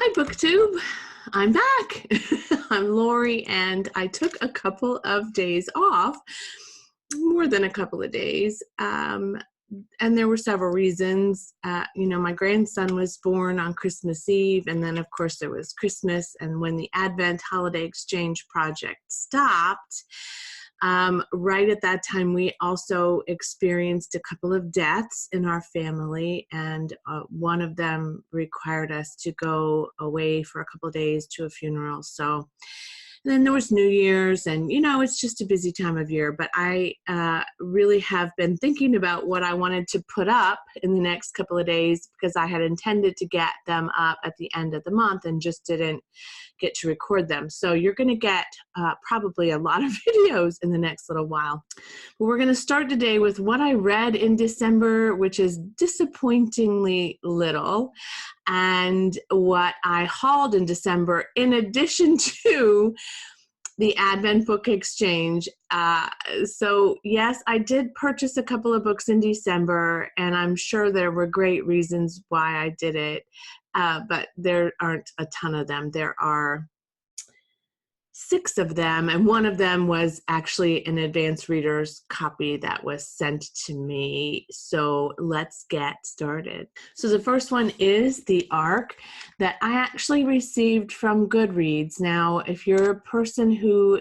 Hi, BookTube. I'm back. I'm Lori, and I took a couple of days off, more than a couple of days, and there were several reasons. My grandson was born on Christmas Eve, and then, of course, there was Christmas, and when the Advent Holiday Exchange Project stopped, right at that time, we also experienced a couple of deaths in our family, and one of them required us to go away for a couple of days to a funeral. So then there was New Year's, and it's just a busy time of year, but I really have been thinking about what I wanted to put up in the next couple of days, because I had intended to get them up at the end of the month and just didn't get to record them. So you're going to get probably a lot of videos in the next little while. But we're going to start today with what I read in December, which is disappointingly little, and what I hauled in December, in addition to the Advent Book Exchange. So yes, I did purchase a couple of books in December, and I'm sure there were great reasons why I did it, but there aren't a ton of them. There are 6 of them, and one of them was actually an advanced reader's copy that was sent to me. So let's get started. So the first one is The Ark, that I actually received from Goodreads. Now, if you're a person who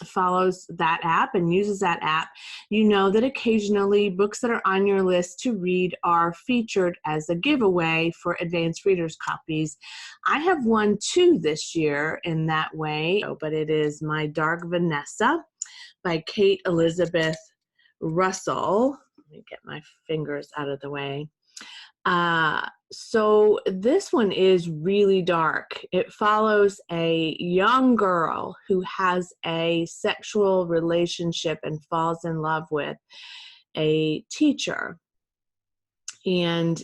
follows that app and uses that app, you know that occasionally books that are on your list to read are featured as a giveaway for advanced readers copies. I have won 2 this year in that way, but it is my Dark Vanessa by Kate Elizabeth Russell. Let me get my fingers out of the way. So this one is really dark. It follows a young girl who has a sexual relationship and falls in love with a teacher. And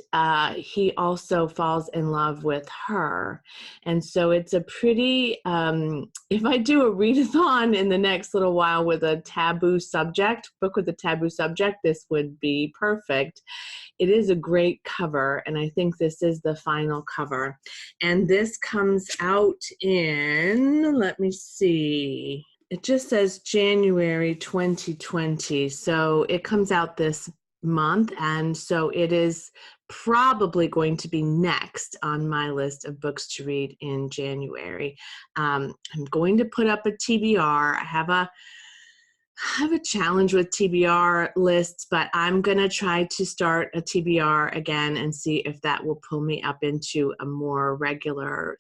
he also falls in love with her. And so it's a pretty, if I do a readathon in the next little while with a taboo subject, book with a taboo subject, this would be perfect. It is a great cover, and I think this is the final cover. And this comes out in, let me see, it just says January 2020. So it comes out this month, and so it is probably going to be next on my list of books to read in January. I'm going to put up a TBR. I have a challenge with TBR lists, but I'm going to try to start a TBR again and see if that will pull me up into a more regular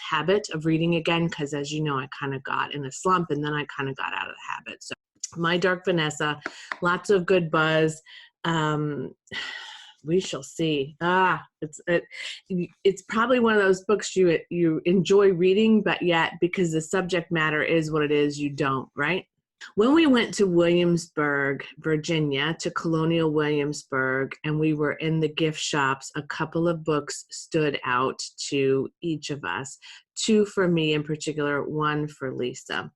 habit of reading again, because as you know, I kind of got in a slump and then I kind of got out of the habit. So my Dark Vanessa, lots of good buzz. We shall see. It's probably one of those books you enjoy reading, but yet because the subject matter is what it is, you don't, right? When we went to Williamsburg, Virginia, to Colonial Williamsburg, and we were in the gift shops, a couple of books stood out to each of us. 2 for me in particular, 1 for Lisa.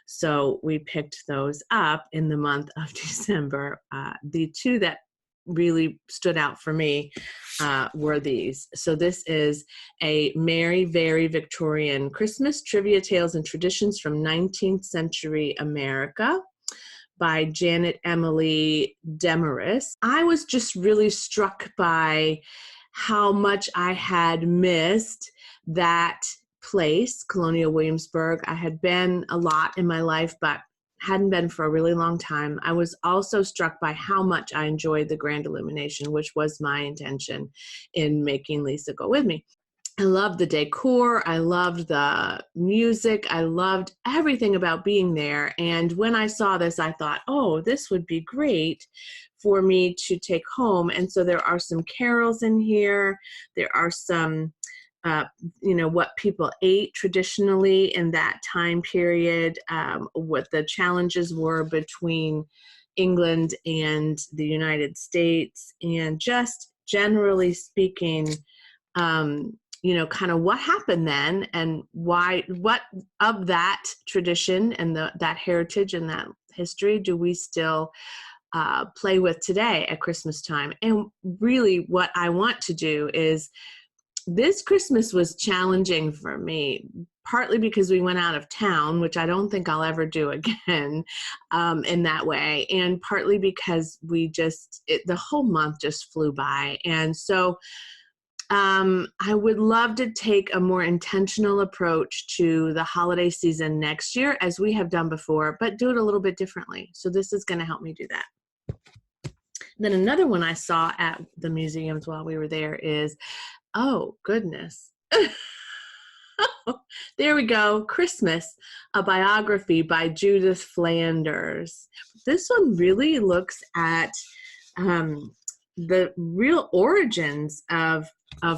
So we picked those up in the month of December. The 2 that really stood out for me were these. So this is A Merry, Very Victorian Christmas, Trivia Tales and Traditions from 19th Century America by Janet Emily Demarest. I was just really struck by how much I had missed that place, Colonial Williamsburg. I had been a lot in my life, but hadn't been for a really long time. I was also struck by how much I enjoyed the Grand Illumination, which was my intention in making Lisa go with me. I loved the decor. I loved the music. I loved everything about being there. And when I saw this, I thought, oh, this would be great for me to take home. And so there are some carols in here. There are some what people ate traditionally in that time period, what the challenges were between England and the United States, and just generally speaking, kind of what happened then and why, what of that tradition and that heritage and that history do we still play with today at Christmas time. And really what I want to do is this Christmas was challenging for me, partly because we went out of town, which I don't think I'll ever do again in that way, and partly because the whole month just flew by. And so I would love to take a more intentional approach to the holiday season next year, as we have done before, but do it a little bit differently. So this is going to help me do that. Then another one I saw at the museums while we were there is, oh, goodness. There we go. Christmas, a biography by Judith Flanders. This one really looks at the real origins of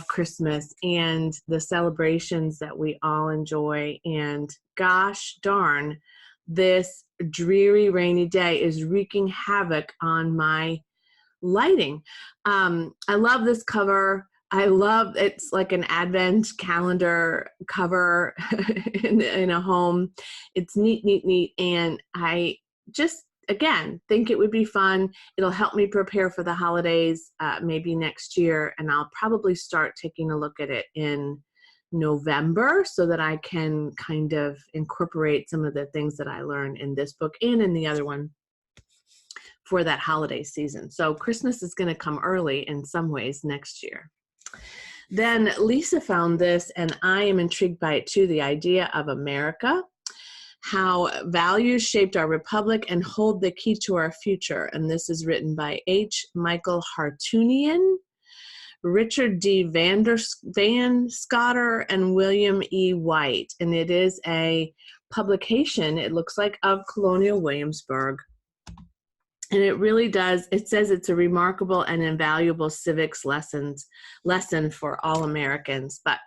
Christmas and the celebrations that we all enjoy. And gosh darn, this dreary, rainy day is wreaking havoc on my lighting. I love this cover. It's like an advent calendar cover in a home. It's neat. And I just, again, think it would be fun. It'll help me prepare for the holidays, maybe next year. And I'll probably start taking a look at it in November so that I can kind of incorporate some of the things that I learned in this book and in the other one for that holiday season. So Christmas is going to come early in some ways next year. Then Lisa found this, and I am intrigued by it too, the idea of America, how values shaped our republic and hold the key to our future. And this is written by H. Michael Hartunian, Richard D. Van Scotter, and William E. White. And it is a publication, it looks like, of Colonial Williamsburg. And it really does, it says it's a remarkable and invaluable civics lesson for all Americans. But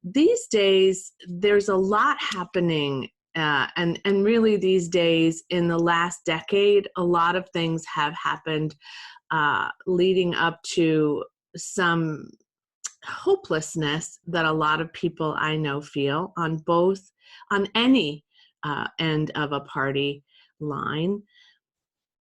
these days, there's a lot happening. And really these days, in the last decade, a lot of things have happened leading up to some hopelessness that a lot of people I know feel on any end of a party line,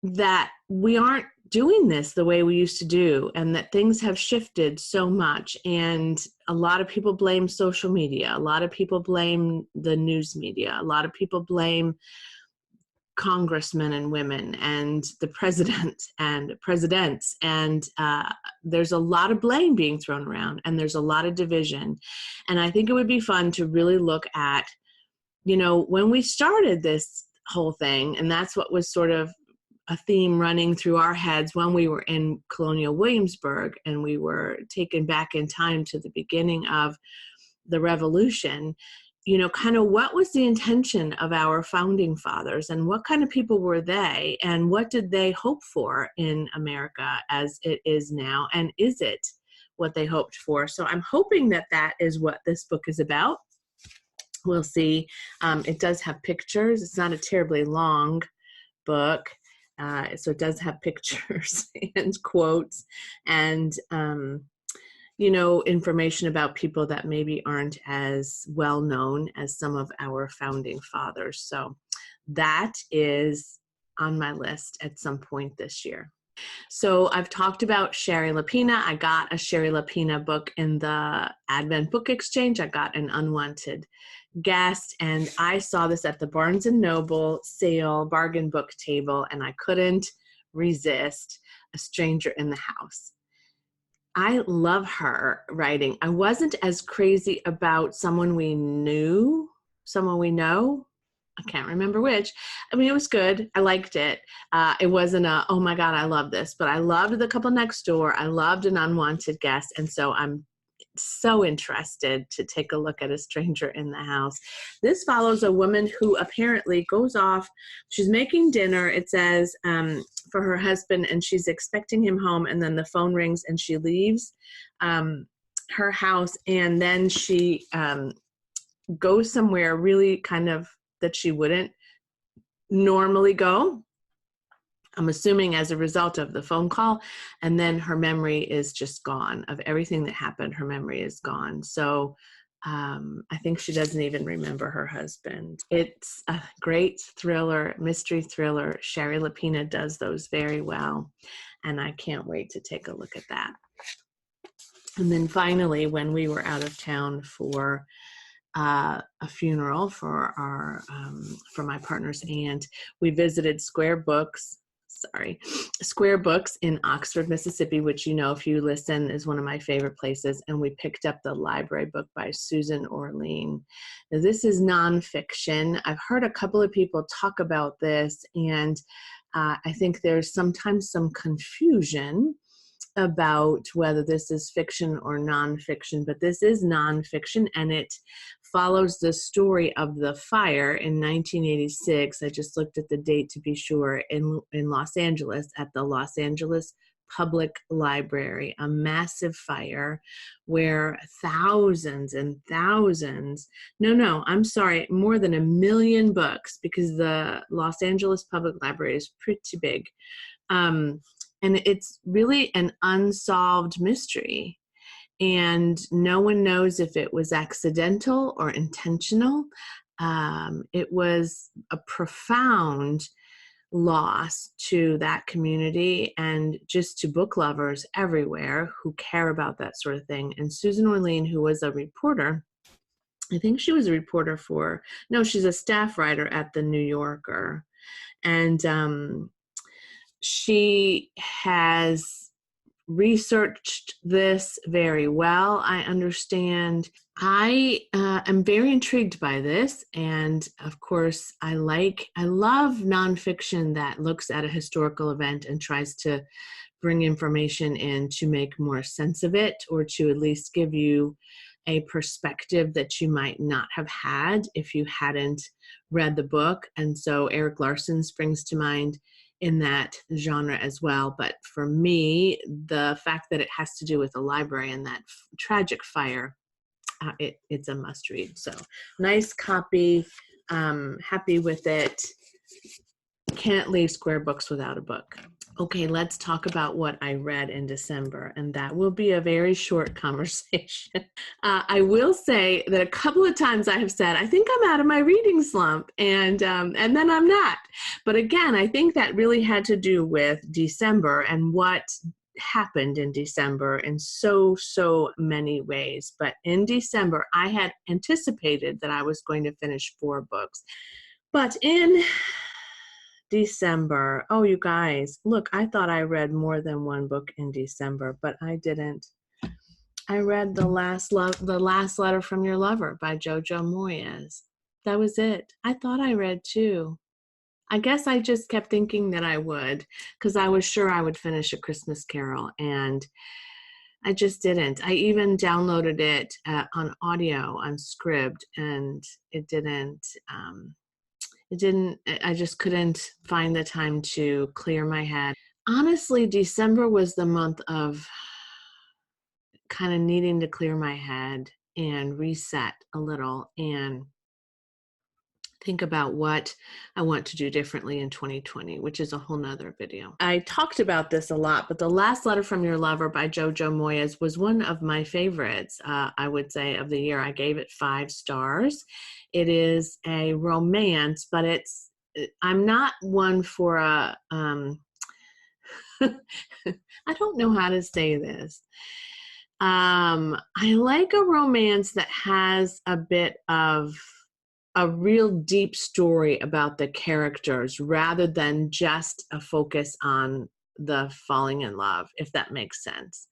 that we aren't doing this the way we used to do, and that things have shifted so much. And a lot of people blame social media. A lot of people blame the news media. A lot of people blame congressmen and women and the president and presidents. And there's a lot of blame being thrown around, and there's a lot of division. And I think it would be fun to really look at, when we started this whole thing, and that's what was sort of a theme running through our heads when we were in Colonial Williamsburg, and we were taken back in time to the beginning of the revolution, kind of what was the intention of our founding fathers, and what kind of people were they, and what did they hope for in America as it is now, and is it what they hoped for? So I'm hoping that that is what this book is about. We'll see. It does have pictures. It's not a terribly long book. So it does have pictures and quotes and, information about people that maybe aren't as well known as some of our founding fathers. So that is on my list at some point this year. So I've talked about Shari Lapena. I got a Shari Lapena book in the Advent Book Exchange. I got An Unwanted Guest, and I saw this at the Barnes & Noble sale bargain book table, and I couldn't resist A Stranger in the House. I love her writing. I wasn't as crazy about someone we know. I can't remember which. I mean, it was good. I liked it. It wasn't oh my God, I love this. But I loved The Couple Next Door. I loved An Unwanted Guest. And so I'm so interested to take a look at A Stranger in the House. This follows a woman who apparently goes off. She's making dinner, it says, for her husband, and she's expecting him home. And then the phone rings and she leaves her house. And then she goes somewhere really kind of that she wouldn't normally go. I'm assuming as a result of the phone call, and then her memory is just gone of everything that happened. Her memory is gone. So I think she doesn't even remember her husband. It's a great thriller, mystery thriller. Shari Lapena does those very well, and I can't wait to take a look at that. And then finally, when we were out of town for a funeral for for my partner's aunt, we visited Square Books in Oxford, Mississippi, which, you know, if you listen, is one of my favorite places. And we picked up the library book by Susan Orlean. Now, this is nonfiction. I've heard a couple of people talk about this, and I think there's sometimes some confusion about whether this is fiction or nonfiction, but this is nonfiction, and it follows the story of the fire in 1986. I just looked at the date to be sure, in Los Angeles, at the Los Angeles Public Library, a massive fire where thousands and thousands, I'm sorry, more than 1 million books, because the Los Angeles Public Library is pretty big. And it's really an unsolved mystery. And no one knows if it was accidental or intentional. It was a profound loss to that community and just to book lovers everywhere who care about that sort of thing. And Susan Orlean, who was a reporter, I think she was a reporter she's a staff writer at the New Yorker. And she has researched this very well, I understand. I am very intrigued by this, and of course, I love nonfiction that looks at a historical event and tries to bring information in to make more sense of it, or to at least give you a perspective that you might not have had if you hadn't read the book. And so Eric Larson springs to mind in that genre as well. But for me, the fact that it has to do with a library and that tragic fire, it's a must read. So nice copy, happy with it. Can't leave Square Books without a book. Okay, let's talk about what I read in December, and that will be a very short conversation. I will say that a couple of times I have said, I think I'm out of my reading slump, and then I'm not. But again, I think that really had to do with December and what happened in December in so many ways. But in December, I had anticipated that I was going to finish 4 books. But in December, oh, you guys, look, I thought I read more than 1 book in December, but I didn't. I read The Last Letter from Your Lover by Jojo Moyes. That was it. I thought I read 2. I guess I just kept thinking that I would, because I was sure I would finish A Christmas Carol, and I just didn't. I even downloaded it on audio on Scribd, and it didn't. I just couldn't find the time to clear my head. Honestly, December was the month of kind of needing to clear my head and reset a little and think about what I want to do differently in 2020, which is a whole nother video. I talked about this a lot, but The Last Letter from Your Lover by Jojo Moyes was one of my favorites, I would say, of the year. I gave it 5 stars. It is a romance, but I'm not one for a, I don't know how to say this. I like a romance that has a bit of a real deep story about the characters rather than just a focus on the falling in love, if that makes sense.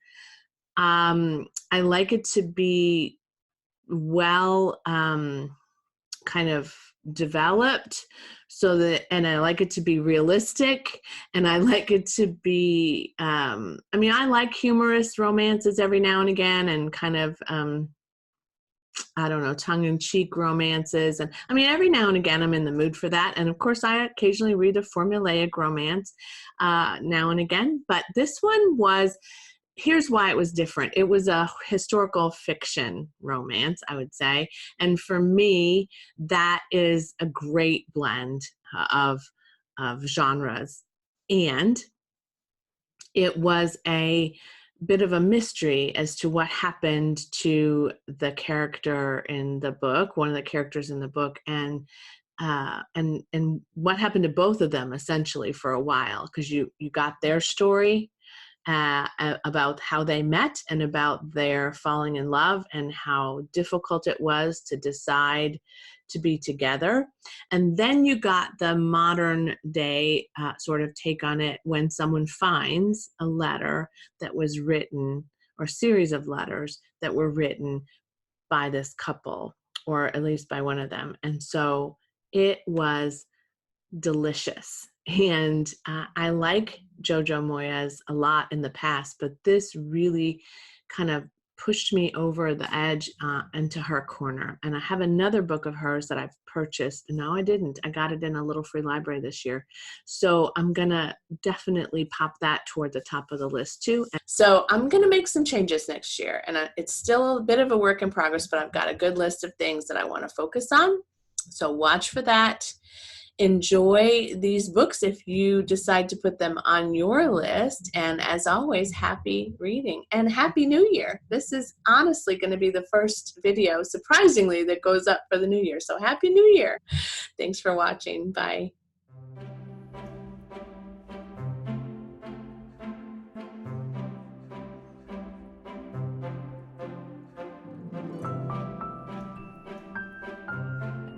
I like it to be well kind of developed, and I like it to be realistic, and I like it to be, I like humorous romances every now and again, and kind of, I don't know, tongue-in-cheek romances. And every now and again, I'm in the mood for that. And of course, I occasionally read a formulaic romance now and again. But this one here's why it was different. It was a historical fiction romance, I would say. And for me, that is a great blend of genres. And it was a bit of a mystery as to what happened to the character in the book, one of the characters in the book, and what happened to both of them essentially for a while, because you got their story, about how they met and about their falling in love and how difficult it was to decide to be together. And then you got the modern day sort of take on it when someone finds a letter that was written, or a series of letters that were written by this couple, or at least by one of them. And so it was delicious. And I like Jojo Moyes a lot in the past, but this really kind of pushed me over the edge into her corner. And I have another book of hers that I've purchased. No, I didn't. I got it in a little free library this year. So I'm going to definitely pop that toward the top of the list too. So I'm going to make some changes next year. And it's still a bit of a work in progress, but I've got a good list of things that I want to focus on. So watch for that. Enjoy these books if you decide to put them on your list. And as always, happy reading and Happy New Year. This is honestly going to be the first video, surprisingly, that goes up for the new year. So Happy New Year. Thanks for watching. Bye.